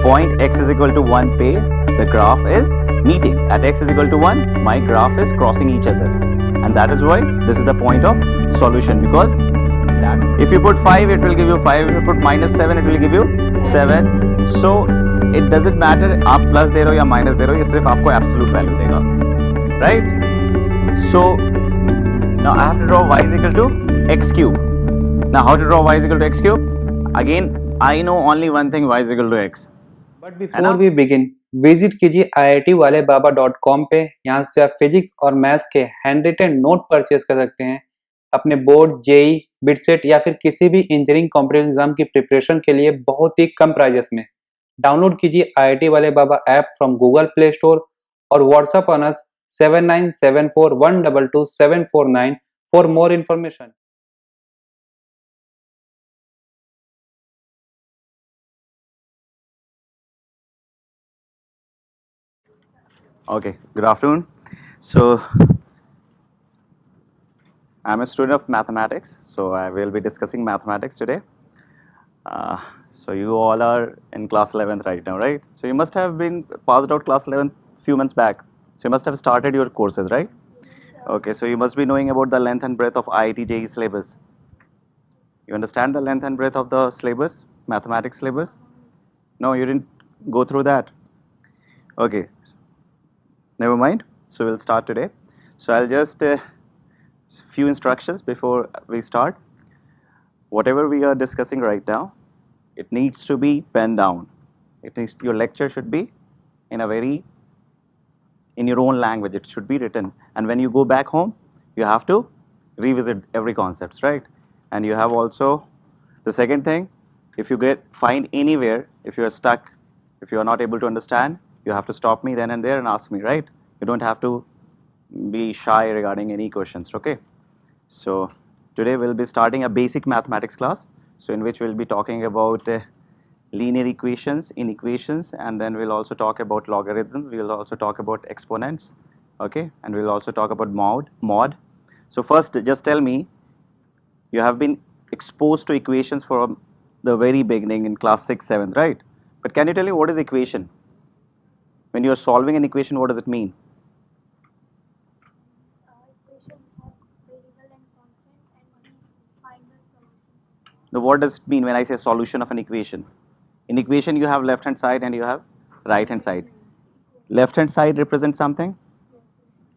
point x is equal to 1 पे the graph is meeting. At x is equal to 1, my graph is crossing each other. And that is why this is the point of solution, because that if you put 5 it will give you 5, if you put minus 7 it will give you 7. So it doesn't matter आप plus दे रहे हो या minus दे रहे हो, ये सिर्फ आपको absolute value देगा, right? So now I have to draw y is equal to x cube. Now how to draw y is equal to x cube? Again I know only one thing, y is equal to x. But before we begin visit कीजिए iitwalebaba.com पे। यहाँ से आप physics और maths के hand written note purchase कर सकते हैं अपने बोर्ड, जेई, बिटसेट या फिर किसी भी इंजीनियरिंग कॉम्पिटिटिव एग्जाम की प्रिपरेशन के लिए बहुत ही कम प्राइजेस में। डाउनलोड कीजिए IIT Wale Baba app from Google Play Store और WhatsApp on us 7974122749 for more information. Okay, good afternoon. So I'm a student of mathematics, so I will be discussing mathematics today. So you all are in class 11th right now, right? So you must have been passed out class 11th few months back. So you must have started your courses, right? Okay, so you must be knowing about the length and breadth of IIT JEE syllabus. You understand the length and breadth of the syllabus, mathematics syllabus? No, you didn't go through that. Okay, never mind. So we'll start today. So I'll just few instructions before we start. Whatever we are discussing right now, it needs to be penned down. It needs, your lecture should be in a very, in your own language. It should be written, and when you go back home, you have to revisit every concepts, right? And you have also the second thing. If you find anywhere, if you are stuck, if you are not able to understand, you have to stop me then and there and ask me, right? You don't have to be shy regarding any questions, okay? So today we'll be starting a basic mathematics class, so in which we'll be talking about linear equations, inequations, and then we'll also talk about logarithms, we'll also talk about exponents, okay, and we'll also talk about mod. So first just tell me, you have been exposed to equations from the very beginning in class 6, 7, right? But can you tell me what is equation? When you are solving an equation, what does it mean? Now, what does it mean when I say solution of an equation? In equation, you have left hand side and you have right hand side. Left hand side represents something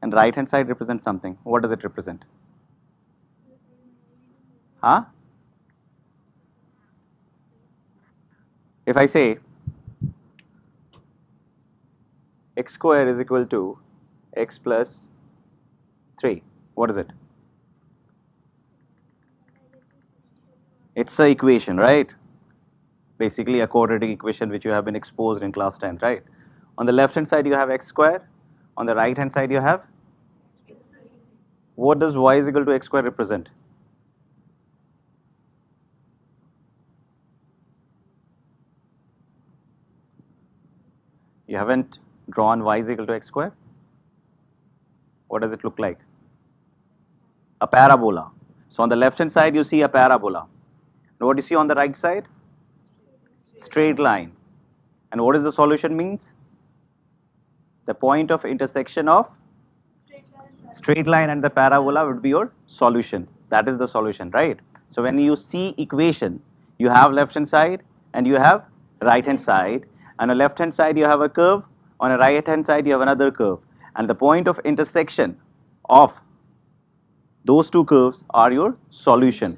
and right hand side represents something. What does it represent? Huh? If I say x square is equal to x plus 3, what is it? It's an equation, right? Basically a quadratic equation which you have been exposed in class 10th, right? On the left hand side you have x square, on the right hand side you have, what does y is equal to x square represent? You haven't drawn y is equal to x square? What does it look like? A parabola. So on the left hand side you see a parabola. And what do you see on the right side? Straight line. And what is the solution means? The point of intersection of straight line and the parabola would be your solution. That is the solution, right? So when you see equation, you have left hand side and you have right hand side. On the left hand side you have a curve, on the right hand side you have another curve, and the point of intersection of those two curves are your solution.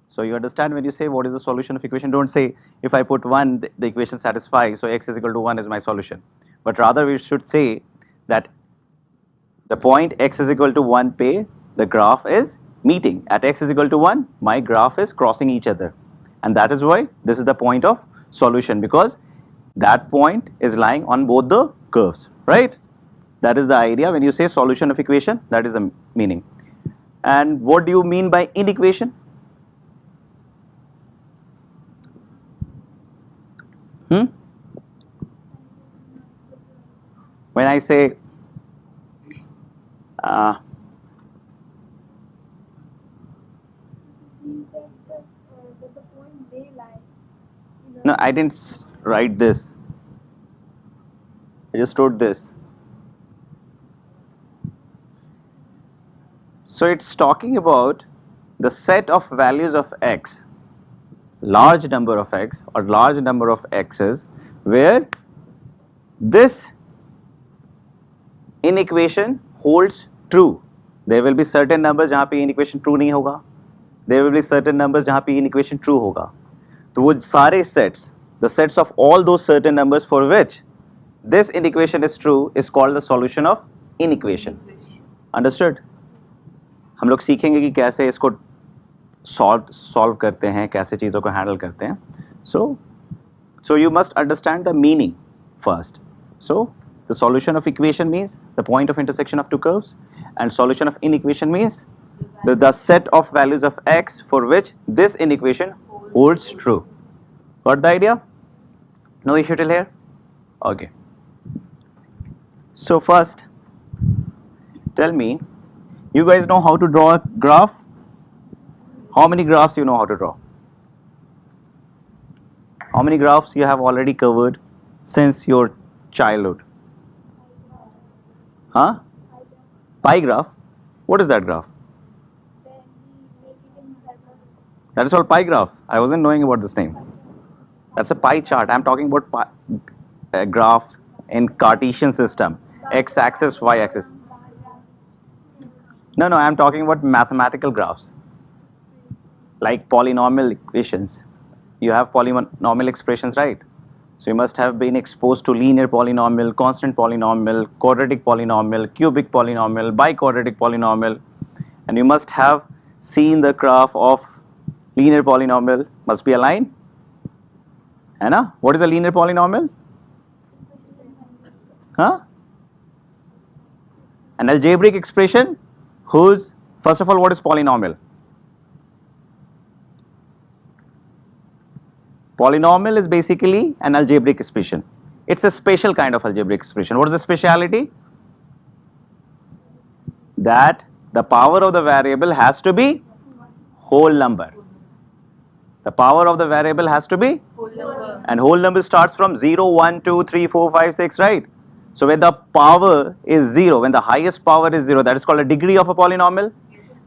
So you understand when you say what is the solution of equation, don't say if I put 1 the equation satisfies, so x is equal to 1 is my solution, but rather we should say that the point x is equal to 1 पे the graph is meeting. At x is equal to 1, my graph is crossing each other, and that is why this is the point of solution, because that point is lying on both the curves, right? That is the idea when you say solution of equation, that is the meaning. And what do you mean by inequation? When I say no, I didn't write this. I just wrote this. So it's talking about the set of values of x, large number of x or large number of x's, where this inequation holds true. There will be certain numbers जहाँ पे inequation true नहीं होगा. There will be certain numbers जहाँ पे inequation true होगा. तो वो सारे sets, the sets of all those certain numbers for which this inequation is true is called the solution of inequation. Understood? हम लोग सीखेंगे कि कैसे इसको सॉल्व करते हैं, कैसे चीज़ों को हैंडल करते हैं. So you must understand the meaning first. So the solution of equation means the point of intersection of two curves, and solution of inequation means the set of values of x for which this inequation holds true. Got the idea? No issue till here? Okay. So first, tell me, you guys know how to draw a graph? How many graphs you know how to draw? How many graphs you have already covered since your childhood? Huh? Pie graph? What is that graph? That is called pie graph. I wasn't knowing about this name. That's a pie chart. I'm talking about a graph in Cartesian system. X-axis, y-axis. No, I'm talking about mathematical graphs. Like polynomial equations. You have polynomial expressions, right? So you must have been exposed to linear polynomial, constant polynomial, quadratic polynomial, cubic polynomial, biquadratic polynomial, and you must have seen the graph of linear polynomial. Must be a line. Anna, what is a linear polynomial? Huh? An algebraic expression whose, first of all, what is polynomial? Polynomial is basically an algebraic expression. It's a special kind of algebraic expression. What is the speciality? That the power of the variable has to be whole number. The power of the variable has to be whole number. And whole number starts from 0, 1, 2, 3, 4, 5, 6, right? So when the power is 0, when the highest power is 0, that is called a degree of a polynomial.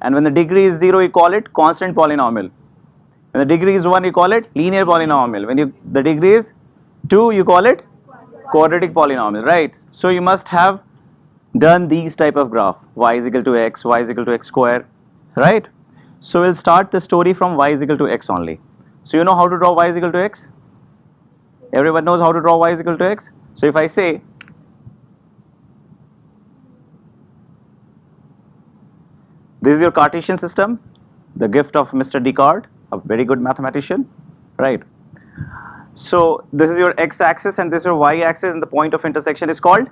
And when the degree is 0, you call it constant polynomial. When the degree is 1, you call it linear polynomial. When the degree is 2, you call it quadratic polynomial, right? So you must have done these type of graph. Y is equal to x, y is equal to x square, right? So we'll start the story from y is equal to x only. So you know how to draw y is equal to x? Everyone knows how to draw y is equal to x? So if I say this is your Cartesian system, the gift of Mr. Descartes, a very good mathematician, right? So this is your x-axis and this is your y-axis, and the point of intersection is called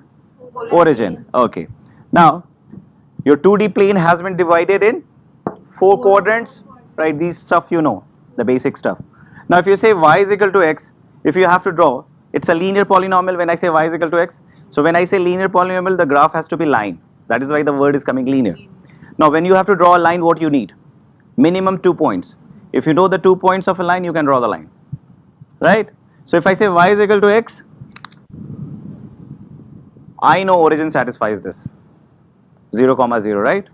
origin. Okay. Now your 2D plane has been divided in 4 quadrants, right? These stuff you know, the basic stuff. Now if you say y is equal to x, if you have to draw, it's a linear polynomial when I say y is equal to x. So when I say linear polynomial, the graph has to be line. That is why the word is coming linear. Now when you have to draw a line, what you need? Minimum 2 points. If you know the 2 points of a line, you can draw the line, right? So if I say y is equal to x, I know origin satisfies this, 0, 0, right?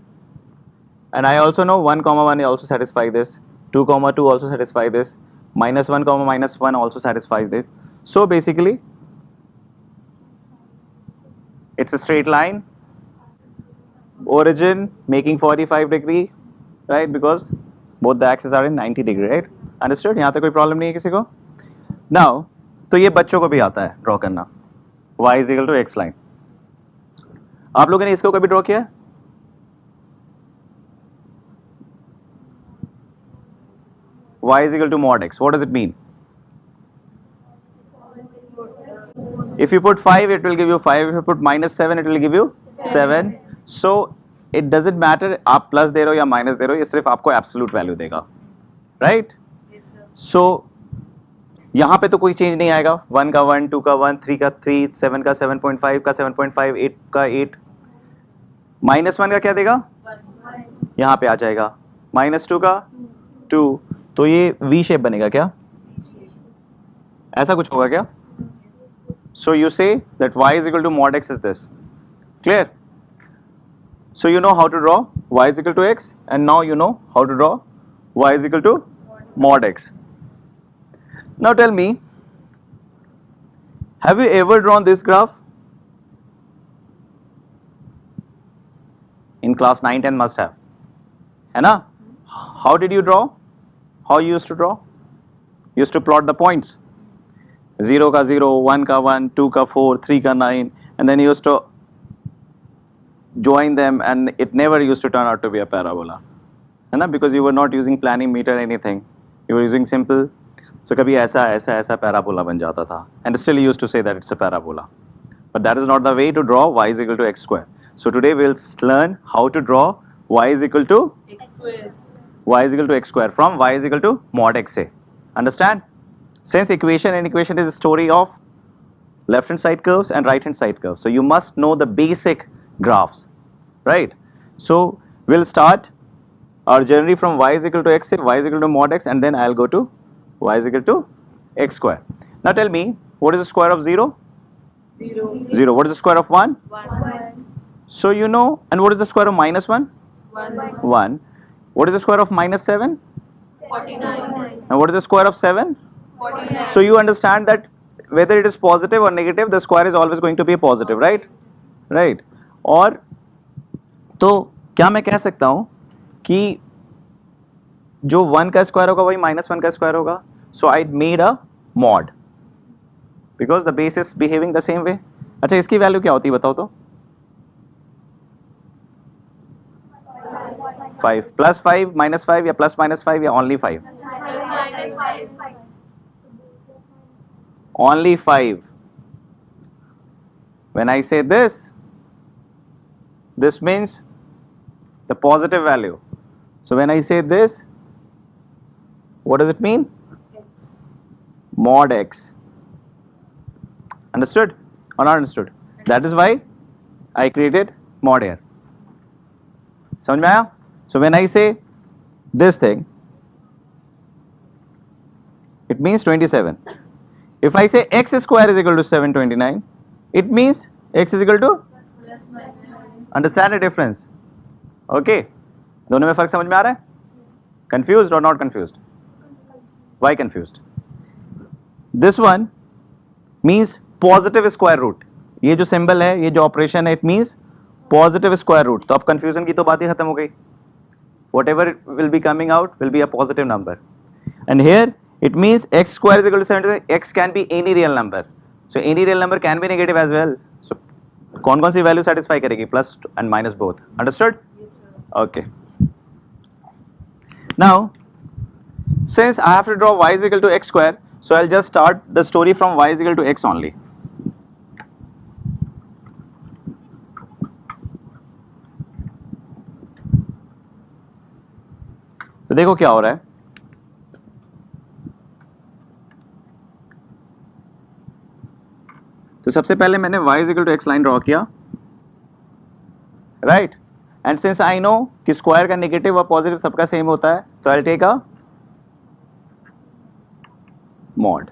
And I also know 1, 1 also satisfies this, 2, 2 also satisfies this, minus 1, minus 1 also satisfies this. So basically, it's a straight line, origin making 45 degree, right? Because both the axes are in 90 degree, right? Understood? यहाँ तक कोई problem नहीं है किसी को? Now, तो ये बच्चों को भी आता है draw करना. Y is equal to x line. आप लोगों ने इसको कभी draw किया? Y is equal to mod x. What does it mean? If you put 5, it will give you 5. If you put minus 7, it will give you 7. So it doesn't matter आप plus दे रहे हो या minus दे रहे हो, ये सिर्फ आपको absolute value देगा, right? Yes, sir. So यहाँ पे तो कोई change नहीं आएगा. 1 का 1, 2 का 1, 3 का 3, 7 का 7.5 का 7.5, 8 का 8. minus 1 का क्या देगा? यहाँ पे आ जाएगा. minus 2 का 2. तो ये V shape बनेगा क्या? ऐसा कुछ होगा क्या? So you say that y is equal to mod x is this. Clear? So you know how to draw y is equal to x, and now you know how to draw y is equal to mod x. Now tell me, have you ever drawn this graph? In class 9, 10 must have. है ना? How did you draw? How you used to draw? You used to plot the points. 0 का 0, 1 का 1, 2 का 4, 3 का 9, and then you used to join them, and it never used to turn out to be a parabola. है ना? Because you were not using planning meter anything. You were using simple. So कभी ऐसा ऐसा ऐसा parabola बन जाता था, and still you used to say that it's a parabola. But that is not the way to draw y is equal to x square. So today we'll learn how to draw y is equal to x square. y is equal to x square from y is equal to mod x a. Understand? Since equation and equation is a story of left hand side curves and right hand side curves, so you must know the basic graphs, right? So we'll start our journey from y is equal to x a, y is equal to mod x, and then I'll go to y is equal to x square. Now tell me, what is the square of 0? 0. 0. What is the square of 1? 1. So you know. And what is the square of minus 1? 1. 1. What is the square of minus 7? 49. And what is the square of 7? 49. So you understand that whether it is positive or negative, the square is always going to be a positive, right? Right. और तो क्या मैं कह सकता हूँ कि जो 1 का स्क्वायर होगा वही माइनस 1 का स्क्वायर होगा. So I made a mod because the base is behaving the same way. अच्छा, इसकी वैल्यू क्या होती है बताओ तो? 5 प्लस 5 माइनस 5 या प्लस माइनस 5 या only 5? Only 5. When I say this means the positive value. So when I say this, what does it mean? X. Mod x. Understood or not understood? That is why I created mod here. समझ में आया? So when I say this thing, it means 27. If I say x square is equal to 729, it means x is equal to, Plus minus. understand the difference? Okay, दोनों में फर्क समझ में आ रहा है? Confused or not confused? Why confused? This one means positive square root. ये जो symbol है, ये जो operation है, it means positive square root. तो अब confusion की तो बात ही खत्म हो गई. Whatever will be coming out will be a positive number. And here it means x square is equal to 7. X can be any real number. So any real number can be negative as well. So कौन कौन सी value satisfy करेगी? Plus and minus both. Understood? Okay. Now since I have to draw y is equal to x square, so I'll just start the story from y is equal to x only. तो देखो क्या हो रहा है. तो सबसे पहले मैंने y is equal to x line draw किया, right? And since I know कि स्क्वायर का नेगेटिव और पॉजिटिव सबका सेम होता है, तो आई टेक अ मॉड.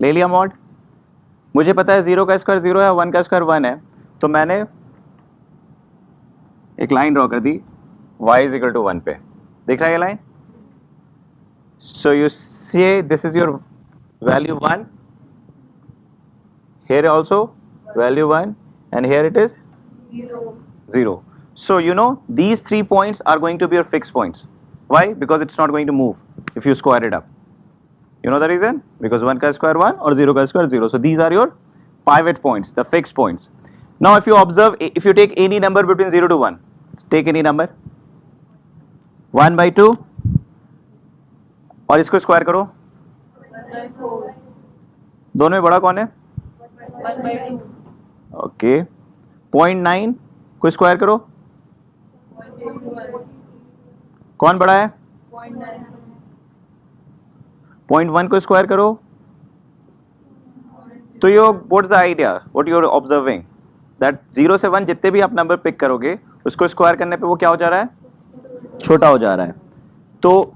ले लिया मॉड. मुझे पता है 0 का स्क्वायर 0 है, 1 का स्क्वायर 1 है, तो मैंने एक लाइन ड्रॉ कर दी y is equal to 1 पे. दिख रहा है ये line? So you say this is your value 1, here also value 1, and here it is 0. So you know these 3 points are going to be your fixed points. Why? Because it's not going to move if you square it up. You know the reason? Because 1 ka square 1 or 0 ka square 0. So these are your pivot points, the fixed points. Now if you observe, if you take any number between 0 to 1, take any number 1 by 2 और इसको square करो. 1/4. दोनों में बड़ा कौन है? 1/2. Okay. 0.9 को square करो. 0.21. कौन बड़ा है? 0.9. 0.1 को स्क्वायर करो. तो yo what is the idea, what you are observing, that 0 से 1 जितने भी आप नंबर पिक करोगे उसको स्क्वायर करने पे वो क्या हो जा रहा है? छोटा हो जा रहा है. तो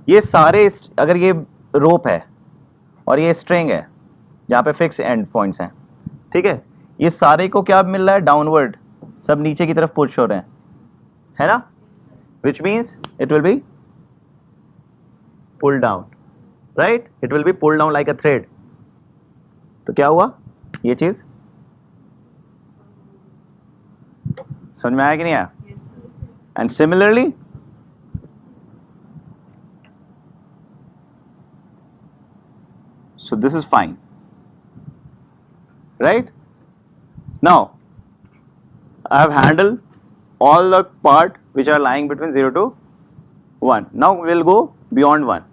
ये सारे, अगर ये रोप है और ये स्ट्रिंग है जहाँ पे फिक्स एंड पॉइंट्स हैं, ठीक है, ये सारे को क्या मिल रहा है, डाउनवर्ड, सब नीचे की तरफ पुश हो रहे हैं, है ना, which means it will be pulled down, right, it will be pulled down like a thread. तो क्या हुआ ये चीज समझ में आया कि नहीं आया? And similarly so this is fine, right? Now I have handled all the part which are lying between 0 to 1. Now we will go beyond 1.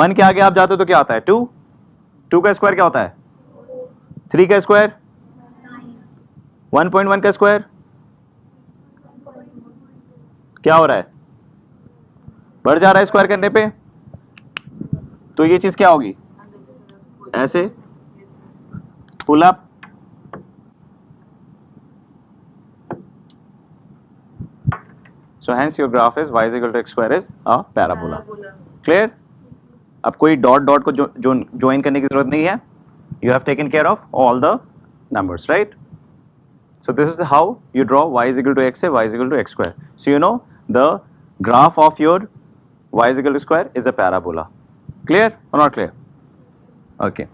1 के आगे आप जाते हो तो क्या आता है 2, 2 का स्क्वायर क्या होता है 3 का स्क्वायर, 1.1 का स्क्वायर क्या हो रहा है, बढ़ जा रहा है स्क्वायर करने पे, तो ये चीज क्या होगी, ऐसे pull up, so hence your graph is y is equal to x square is a parabola. Clear? अब कोई डॉट डॉट को ज्वाइन करने की जरूरत नहीं है, you have taken care of all the numbers, right? So this is how you draw y is equal to x, y is equal to x square. So you know the graph of your y is equal to square is a parabola. Clear or not clear? Okay.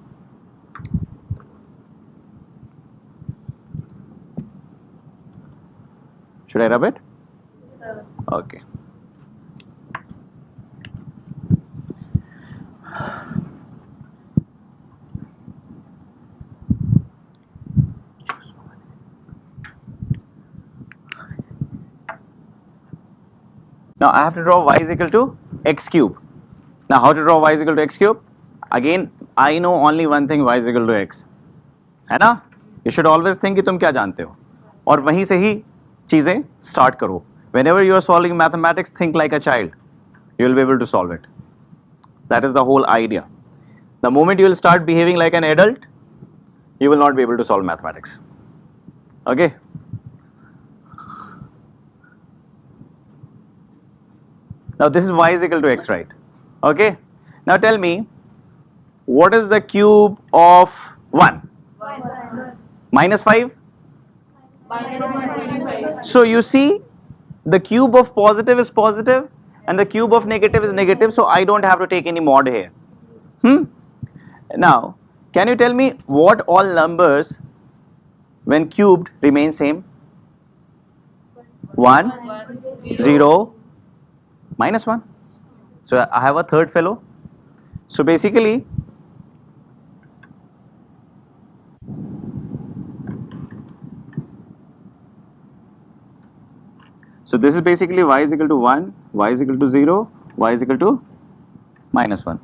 Should I rub it? Okay. Now I have to draw y is equal to x cube. Now how to draw y is equal to x cube? Again I know only one thing, y is equal to x, है ना? You should always think कि तुम क्या जानते हो और वहीं से ही चीजें स्टार्ट करो. Whenever you are solving mathematics, think like a child. You will be able to solve it. That is the whole idea. The moment you will start behaving like an adult, you will not be able to solve mathematics. Okay? Now this is y is equal to x, right? Okay? Now tell me, what is the cube of 1? Minus 5? Minus 125. So you see, the cube of positive is positive and the cube of negative is negative, so I don't have to take any mod here. Now, can you tell me what all numbers when cubed remain same? 1, 0, minus 1. So I have a third fellow. So basically, so this is basically y is equal to 1, y is equal to 0, y is equal to minus 1.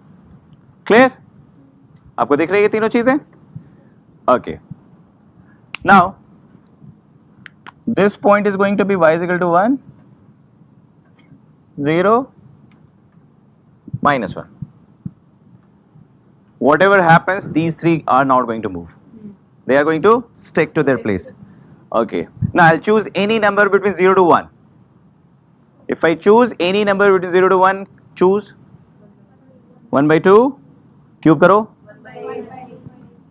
Clear? आपको दिख रही है ये तीनों चीजें? Okay. Now, this point is going to be y is equal to 1, 0, minus 1. Whatever happens, these three are not going to move. They are going to stick to their place. Okay. Now I'll choose any number between 0 to 1. If I choose any number between 0 to 1, choose 1 by 2, cube karo,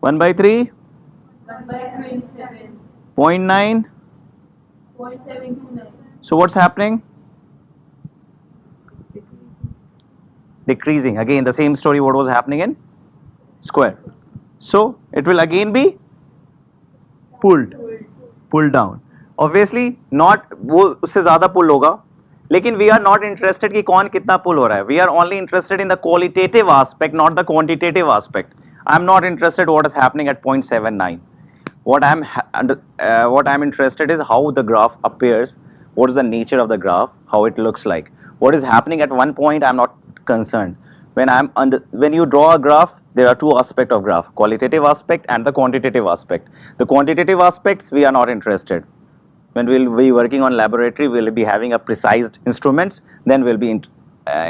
1 by 3, 1 by 27. 0.9. 0.729. So what's happening? Decreasing. Again, the same story what was happening in square. So it will again be pulled down. Obviously not वो उससे ज़्यादा pull होगा, लेकिन we are not interested कि कौन कितना pull हो रहा है. We are only interested in the qualitative aspect, not the quantitative aspect. I am not interested what is happening at 0.79. What I am interested is how the graph appears, what is the nature of the graph, how it looks like. What is happening at one point I am not concerned. When you draw a graph, there are two aspects of graph, qualitative aspect and the quantitative aspect. The quantitative aspects we are not interested. When we will be working on laboratory, we will be having a precise instruments, then we will be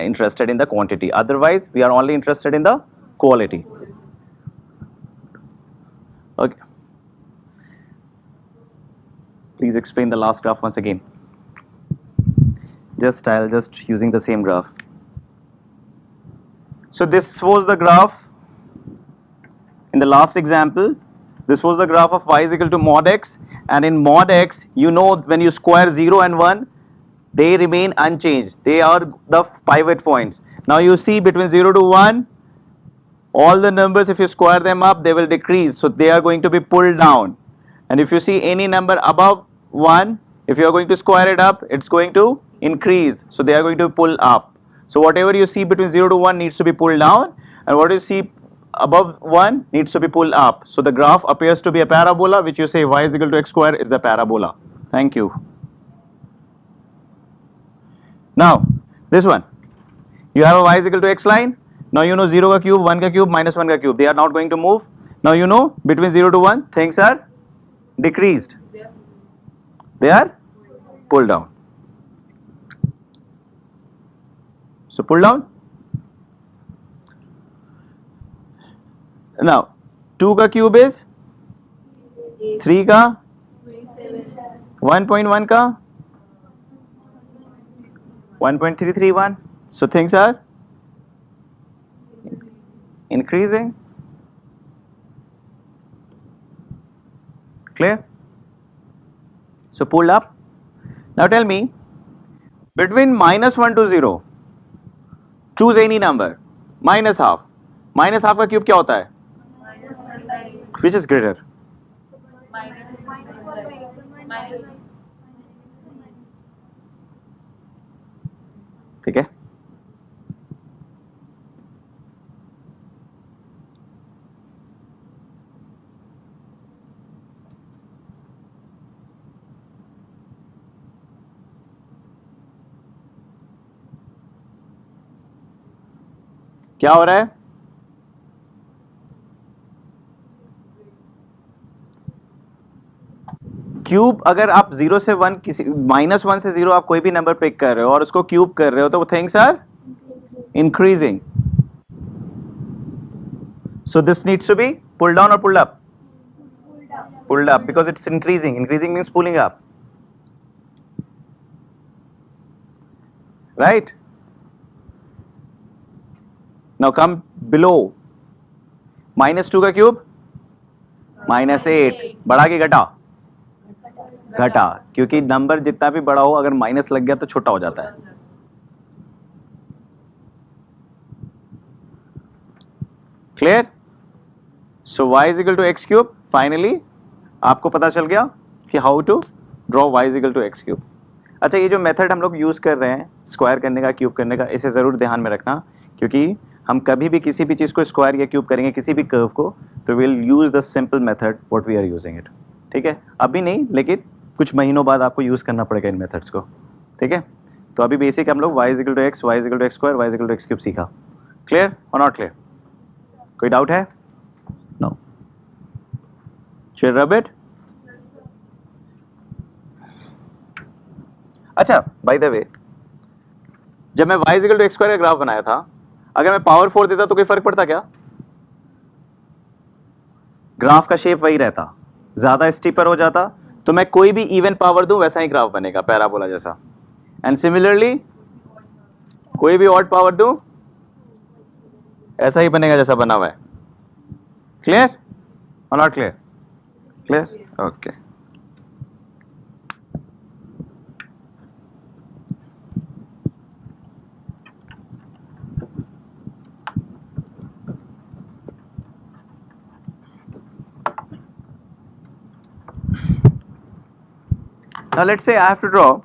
interested in the quantity. Otherwise, we are only interested in the quality. Okay. Please explain the last graph once again. I'll just using the same graph. So this was the graph in the last example This was the graph of y is equal to mod x, and in mod x, you know, when you square 0 and 1, they remain unchanged. They are the pivot points. Now you see between 0 to 1, all the numbers, if you square them up, they will decrease, so they are going to be pulled down. And if you see any number above 1, if you are going to square it up, it's going to increase, so they are going to pull up. So whatever you see between 0 to 1 needs to be pulled down, and what you see above 1 needs to be pulled up. So the graph appears to be a parabola, which you say y is equal to x square is a parabola. Thank you. Now this one, you have a y is equal to x line. Now you know 0 ka cube, 1 ka cube, minus 1 ka cube, they are not going to move. Now you know between 0 to 1 things are decreased, they are pulled down. So pull down. Now 2 ka cube is 3 ka, 1.1 ka 1.331. So things are increasing. Clear? So pulled up. Now tell me, between minus 1 to 0, choose any number. Minus half. Minus half का cube क्या होता है? Which is greater? ठीक है? क्या हो रहा है? क्यूब अगर आप 0 से 1 किसी माइनस 1 से 0 आप कोई भी नंबर पिक कर रहे हो और उसको क्यूब कर रहे हो तो वो things are increasing. So this needs to be pulled down or pulled up? Pulled up because it's increasing. Increasing means pulling up. Right? Now come below. Minus 2 का क्यूब minus 8. बढ़ा के घटा? घटा, क्योंकि नंबर जितना भी बड़ा हो अगर माइनस लग गया तो छोटा हो जाता है. Clear? So y is equal to x cube. Finally आपको पता चल गया कि how to draw y is equal to x cube. अच्छा, ये जो मेथड हम लोग यूज कर रहे हैं स्क्वायर करने का, क्यूब करने का, इसे जरूर ध्यान में रखना, क्योंकि हम कभी भी किसी भी चीज को स्क्वायर या क्यूब करेंगे, किसी भी कर्व को, तो will use the simple method what we are using it. ठीक है? अभी नहीं, लेकिन कुछ महीनों बाद आपको यूज करना पड़ेगा इन मेथड्स को. ठीक है? तो अभी बेसिक हम लोग y is equal to x, y is equal to x square, y is equal to x cube सीखा. क्लियर और नॉट क्लियर? कोई डाउट है? नो. Rub it. अच्छा, बाय द वे, जब मैं y is equal to x square का graph बनाया था, अगर मैं पावर 4 देता तो कोई फर्क पड़ता क्या? ग्राफ का शेप वही रहता, ज्यादा स्टीपर हो जाता, तो मैं कोई भी इवन पावर दूं वैसा ही ग्राफ बनेगा, पैराबोला जैसा. एंड सिमिलरली कोई भी ऑड पावर दूं ऐसा ही बनेगा जैसा बना हुआ है. क्लियर और not clear? Clear? Okay. Now let's say I have to draw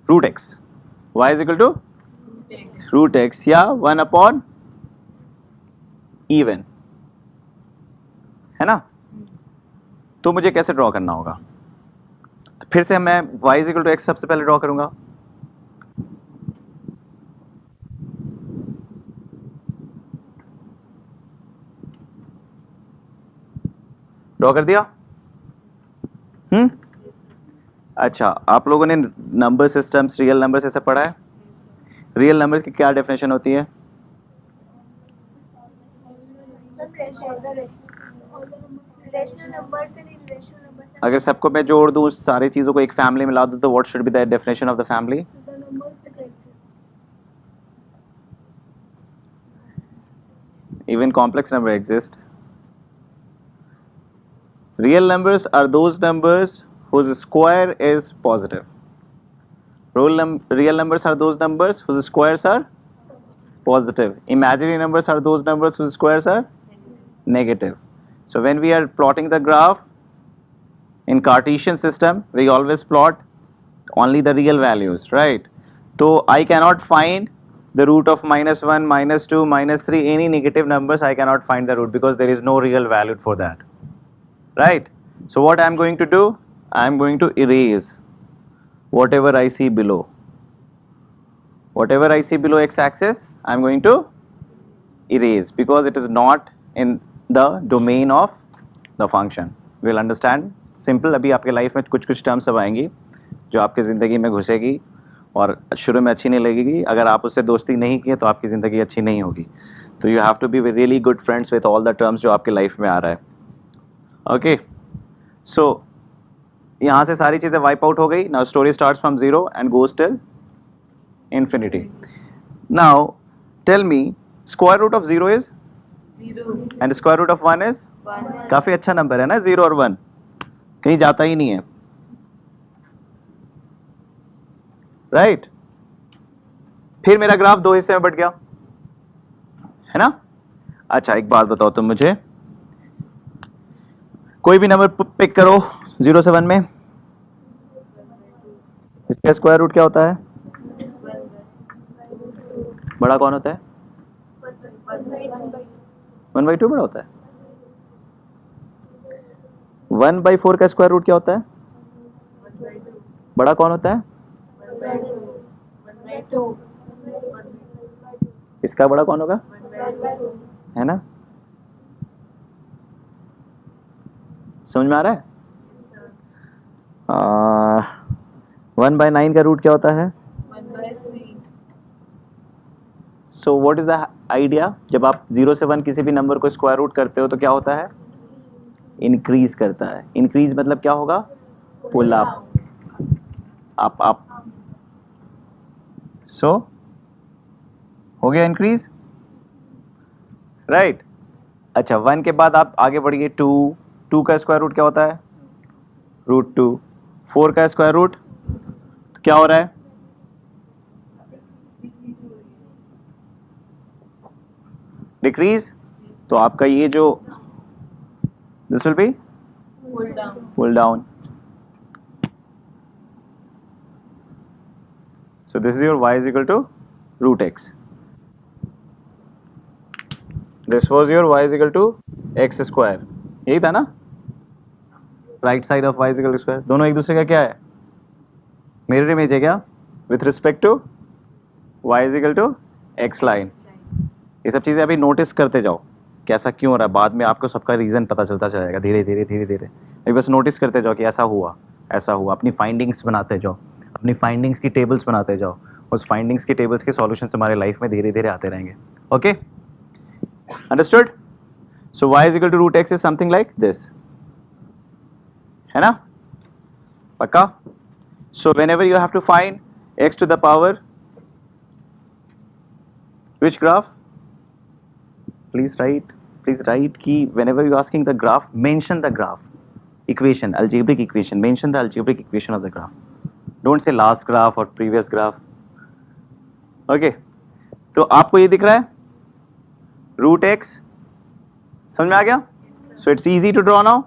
root x. Y is equal to root x या 1 upon even, है ना? तो मुझे कैसे ड्रॉ करना होगा? तो फिर से मैं y is equal to x सबसे पहले ड्रॉ करूंगा. ड्रॉ कर दिया? अच्छा, आप लोगों ने नंबर सिस्टम्स, रियल नंबर्स ऐसे पढ़ा है? रियल नंबर्स की क्या डेफिनेशन होती है? अगर सबको मैं जोड़ दूं, सारी चीजों को एक फैमिली में ला दूं, तो what should be the definition of the family? Even complex number exist. Real numbers are those numbers whose square is positive. Real numbers are those numbers whose squares are positive. Imaginary numbers are those numbers whose squares are negative. So when we are plotting the graph in Cartesian system, we always plot only the real values, right? So I cannot find the root of -1, -2, -3, any negative numbers. I cannot find the root because there is no real value for that, right? So what I am going to do, I am going to erase whatever I see below. Whatever I see below x-axis, I am going to erase because it is not in the domain of the function. We'll understand. Simple. अभी आपके life में कुछ कुछ terms अब आएंगी जो आपकी ज़िंदगी में घुसेगी और शुरू में अच्छी नहीं लगेगी. अगर आप उससे दोस्ती नहीं किए तो आपकी ज़िंदगी अच्छी नहीं होगी. तो you have to be really good friends with all the terms जो आपकी लाइफ में आ रहा है. ओके, सो यहाँ से सारी चीज़ें वाइप आउट हो गई. Now story starts from 0 and goes till infinity. Now tell me, square root of 0 is 0. and square root of 1 is 1. काफी अच्छा नंबर है ना. 0 और 1 कहीं जाता ही नहीं है, राइट? फिर मेरा ग्राफ दो हिस्से में बट गया है ना. अच्छा एक बात बताओ तुम मुझे, कोई भी नंबर पिक करो 0 से 1 में, इसका स्क्वायर रूट क्या होता है? बड़ा कौन होता है? 1/2 बड़ा होता है. 1/4 का स्क्वायर रूट क्या होता है? बड़ा कौन होता है? 1/2. इसका बड़ा कौन होगा? 1/2. है ना. समझ में आ रहा है? 1/9 का रूट क्या होता है? 1/3. So what is the idea? जब आप 0 से 1 किसी भी नंबर को स्क्वायर रूट करते हो तो क्या होता है? इंक्रीज करता है. इंक्रीज मतलब क्या होगा? Pull up. सो हो गया इंक्रीज, राइट? अच्छा 1 के बाद आप आगे बढ़िए. 2 का स्क्वायर रूट क्या होता है? √2. 4 का स्क्वायर रूट तो क्या हो रहा है? डिक्रीज. तो आपका ये जो this will be Pull down. Pull down. So this is your y is equal to √x. This was your y is equal to x square. यही था ना? Right side of y is equal to square. दोनों एक दूसरे का क्या है? Mirror image है क्या? With respect to y is equal to x लाइन. ये सब चीज़ें अभी नोटिस करते जाओ कैसा क्यों हो रहा है. बाद में आपको सबका रीज़न पता चलता जाएगा धीरे धीरे धीरे धीरे. अभी बस नोटिस करते जाओ कि ऐसा हुआ ऐसा हुआ. अपनी फाइंडिंग्स बनाते जाओ, अपनी फाइंडिंग्स की टेबल्स बनाते जाओ. उस फाइंडिंग्स की टेबल्स के सॉल्यूशन तुम्हारे लाइफ में धीरे धीरे आते रहेंगे. Okay, understood? So y is equal to √x is something like this, है ना? पक्का? सो whenever you have to find x to the power which graph, please write ki whenever you asking the graph, mention the graph equation, algebraic equation, mention the algebraic equation of the graph. Don't say last graph or previous graph. Okay, तो आपको ये दिख रहा है √x, समझ में आ गया? So it's easy to draw now.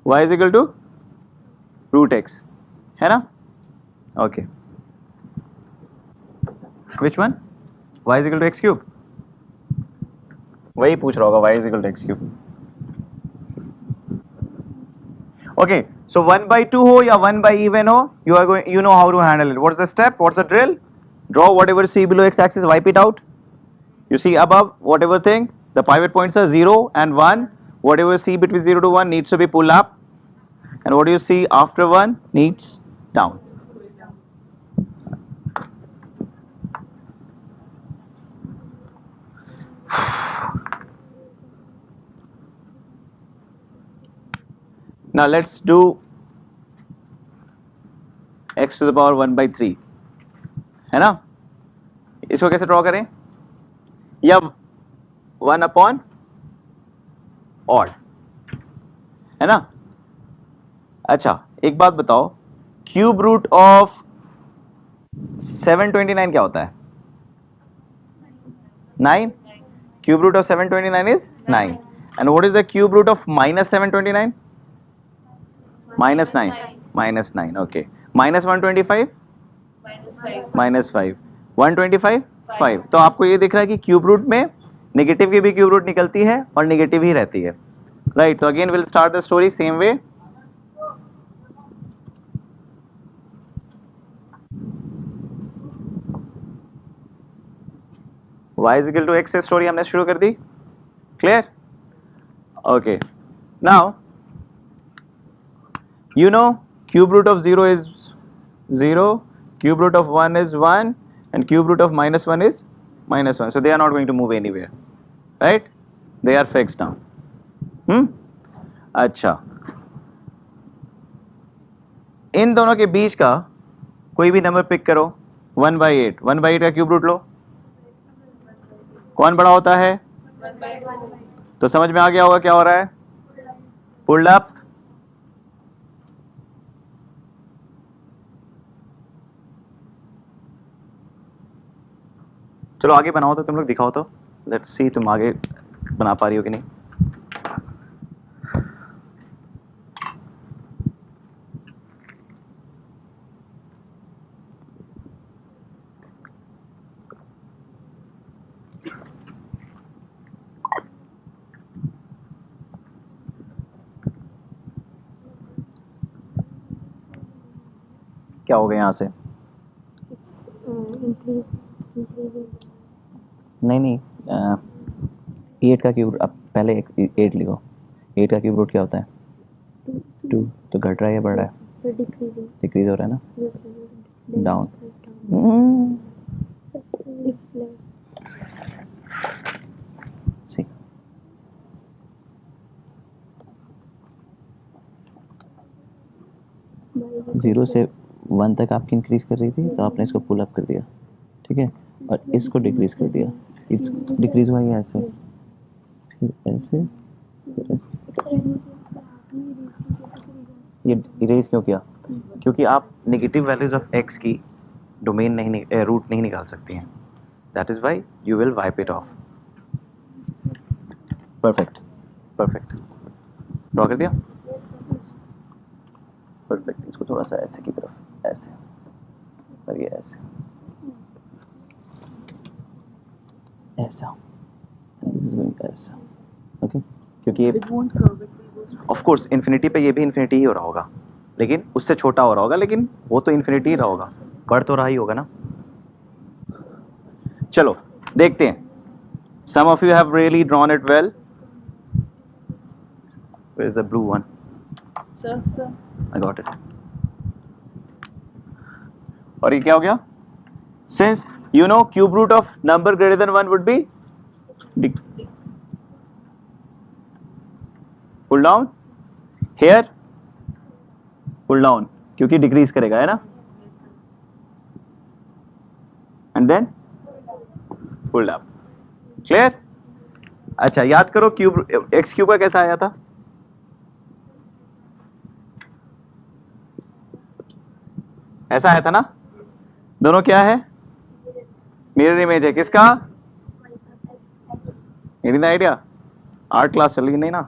y is equal to √x, है ना? Okay, which one? y is equal to x cube. वही पूछ रहा होगा y is equal to x cube. Okay, so 1/2 हो या 1/even हो, you know how to handle it. What's the step? What's the drill? Draw whatever see below x-axis, wipe it out. You see above whatever thing, the pivot points are 0 and 1. Whatever see between 0 to 1 needs to be pulled up, and what do you see after 1 needs down. Now let's do x to the power 1/3, है ना? इसको कैसे draw करें? या 1/, odd, है ना? अच्छा एक बात बताओ, क्यूब रूट ऑफ 729 क्या होता है? 9. Cube root of 729 is 9. And what is the cube root of minus 729? Minus 9. Minus 9. Okay. Minus 125? -5. Minus 5. 125? 5. तो आपको ये दिख रहा है कि क्यूब रूट में नेगेटिव की भी क्यूब रूट निकलती है और नेगेटिव ही रहती है, राइट? तो again will start the story same way. y is equal to x से स्टोरी हमने शुरू कर दी. Clear? Okay. Now you know cube root of 0 is 0, cube root of 1 is 1, and cube root of minus 1 is minus 1. So they are not going to move anywhere, right? They are fixed now. अच्छा, इन दोनों के बीच का कोई भी number pick करो. 1/8. 1/8 का cube root लो. कौन बड़ा होता है? 1/2. तो समझ में आ गया होगा क्या हो रहा है? Pulled up. चलो आगे बनाओ, तो तुम लोग दिखाओ तो, लेट्स सी तुम आगे बना पा रही हो कि नहीं. क्या हो गया यहाँ से? नहीं 8 का क्यूब, अब पहले 8 लिखो. 8 का क्यूब रूट क्या होता है? 2. तो घट रहा है या बढ़ रहा है? Sir decreasing. डिक्रीज हो रहा है ना? Yes sir. डाउन. सी 0 से 1 तक आपकी इंक्रीज कर रही थी, तो आपने इसको पुल अप कर दिया, ठीक है, और इसको डिक्रीज कर दिया. इसको डिक्रीज हुआ ये ऐसे, फिर ऐसे, फिर ऐसे. ये इरेज क्यों किया? क्योंकि आप नेगेटिव वैल्यूज ऑफ x की डोमेन नहीं, रूट नहीं निकाल सकती हैं. That is why you will wipe it of. Perfect. Perfect. Draw कर दिया? परफेक्ट. इसको थोड़ा सा ऐसे की तरफ, ऐसे, और ये ऐसे, ऐसा, ऐसा. ओके, क्योंकि ये ऑफ कोर्स इन्फिनिटी पे ये भी इन्फिनिटी ही हो रहा होगा, लेकिन उससे छोटा हो रहा होगा, लेकिन वो तो इन्फिनिटी ही रहा होगा, बढ़ तो रहा ही होगा ना. चलो देखते हैं. Some of you have really drawn it well. Where is the blue one? Sir. I got it. और ये क्या हो गया? Since you know cube root of number greater than 1 would be pull down. Here pull down, क्योंकि decrease करेगा, है ना? And then pull up. Clear? अच्छा याद करो, क्यूब x क्यूब का कैसा आया था? ऐसा आया था ना? दोनों क्या है? मिरर इमेज है. किसका? getting the idea? Art class चल रही नहीं ना?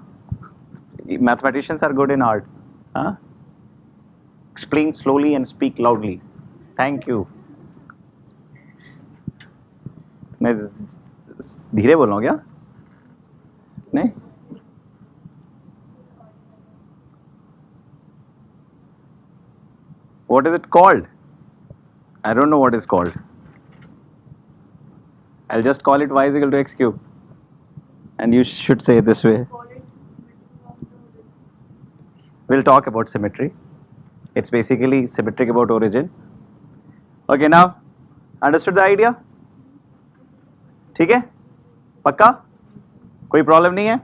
Mathematicians are good in art. हाँ, explain slowly and speak loudly. Thank you. मैं धीरे बोल रहा हूँ क्या? नहीं, what is it called? I don't know what is called. I'll just call it y is equal to x cube, and you should say it this way. We'll talk about symmetry. It's basically symmetric about origin. Okay, now understood the idea? ठीक है? पक्का? कोई problem नहीं है?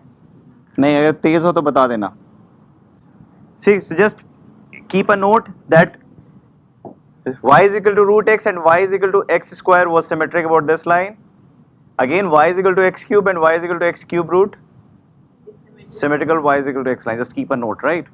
नहीं, अगर तेज हो तो बता देना. See, so just keep a note that y is equal to root x and y is equal to x square was symmetric about this line. Again, y is equal to x cube and y is equal to x cube root Symmetrical y is equal to x line. Just keep a note, right?